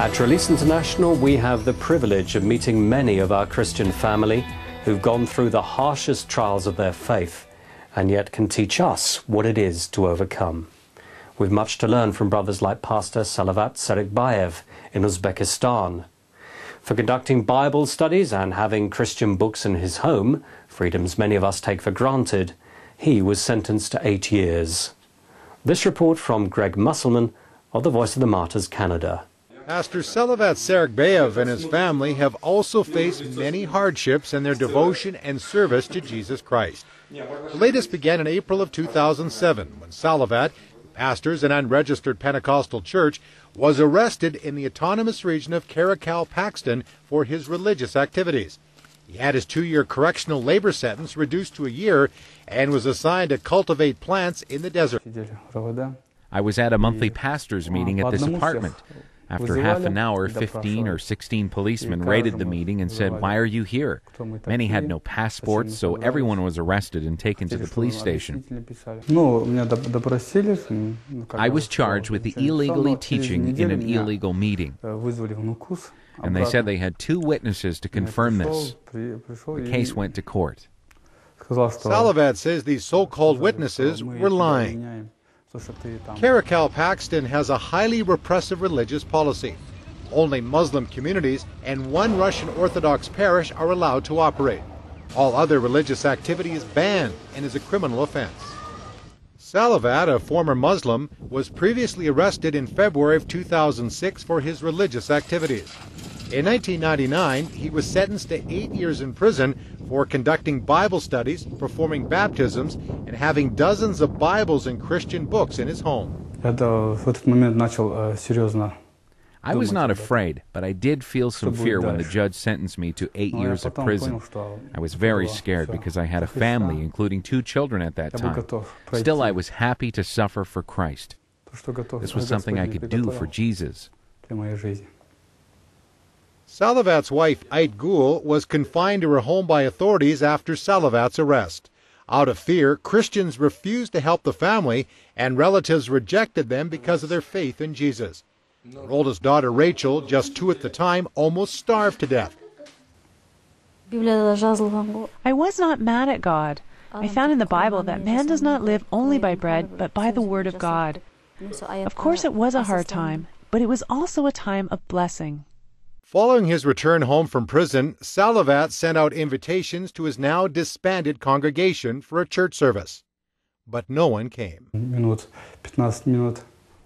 At Release International, we have the privilege of meeting many of our Christian family who've gone through the harshest trials of their faith and yet can teach us what it is to overcome. We've much to learn from brothers like Pastor Salavat Serikbayev in Uzbekistan. For conducting Bible studies and having Christian books in his home, freedoms many of us take for granted, he was sentenced to 8 years. This report from Greg Musselman of the Voice of the Martyrs, Canada. Pastor Salavat Serikbayev and his family have also faced many hardships in their devotion and service to Jesus Christ. The latest began in April of 2007 when Salavat, who pastors an unregistered Pentecostal church, was arrested in the autonomous region of Karakal, Pakistan for his religious activities. He had his 2-year correctional labor sentence reduced to a year and was assigned to cultivate plants in the desert. I was at a monthly pastors' meeting at this apartment. After half an hour, 15 or 16 policemen raided the meeting and said, "Why are you here?" Many had no passports, so everyone was arrested and taken to the police station. I was charged with illegally teaching in an illegal meeting. And they said they had 2 witnesses to confirm this. The case went to court. Salavat says these so-called witnesses were lying. Karakal, Pakistan has a highly repressive religious policy. Only Muslim communities and 1 Russian Orthodox parish are allowed to operate. All other religious activity is banned and is a criminal offense. Salavat, a former Muslim, was previously arrested in February of 2006 for his religious activities. In 1999, he was sentenced to 8 years in prison for conducting Bible studies, performing baptisms, and having dozens of Bibles and Christian books in his home. I was not afraid, but I did feel some fear when the judge sentenced me to 8 years of prison. I was very scared because I had a family, including 2 children at that time. Still, I was happy to suffer for Christ. This was something I could do for Jesus. Salavat's wife, Ait Gul, was confined to her home by authorities after Salavat's arrest. Out of fear, Christians refused to help the family, and relatives rejected them because of their faith in Jesus. Their oldest daughter, Rachel, just 2 at the time, almost starved to death. I was not mad at God. I found in the Bible that man does not live only by bread, but by the word of God. Of course it was a hard time, but it was also a time of blessing. Following his return home from prison, Salavat sent out invitations to his now disbanded congregation for a church service. But no one came.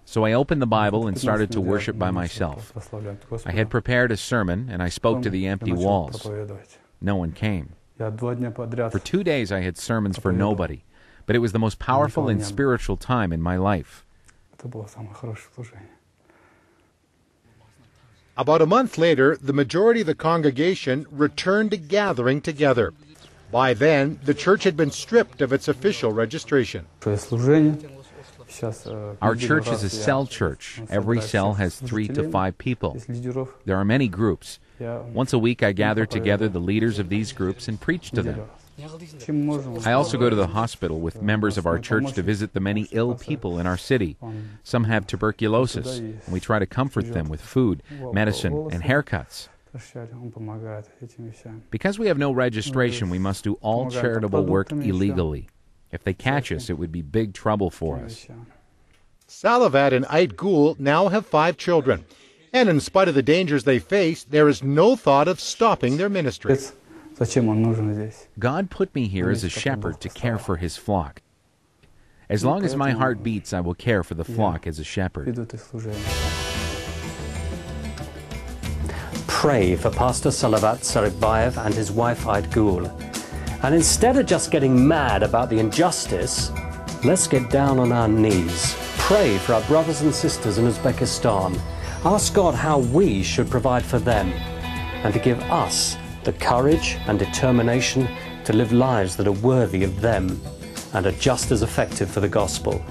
So I opened the Bible and started to worship by myself. I had prepared a sermon, and I spoke to the empty walls. No one came. For 2 days I had sermons for nobody, but it was the most powerful and spiritual time in my life. About a month later, the majority of the congregation returned to gathering together. By then, the church had been stripped of its official registration. Our church is a cell church. Every cell has 3 to 5 people. There are many groups. Once a week I gather together the leaders of these groups and preach to them. I also go to the hospital with members of our church to visit the many ill people in our city. Some have tuberculosis, and we try to comfort them with food, medicine, and haircuts. Because we have no registration, we must do all charitable work illegally. If they catch us, it would be big trouble for us. Salavat and Ait Gul now have 5 children. And in spite of the dangers they face, there is no thought of stopping their ministry. God put me here as a shepherd to care for his flock. As long as my heart beats, I will care for the flock as a shepherd. Pray for Pastor Salavat Serikbayev and his wife Ait Gul. And instead of just getting mad about the injustice, let's get down on our knees. Pray for our brothers and sisters in Uzbekistan. Ask God how we should provide for them and to give us the courage and determination to live lives that are worthy of them and are just as effective for the gospel.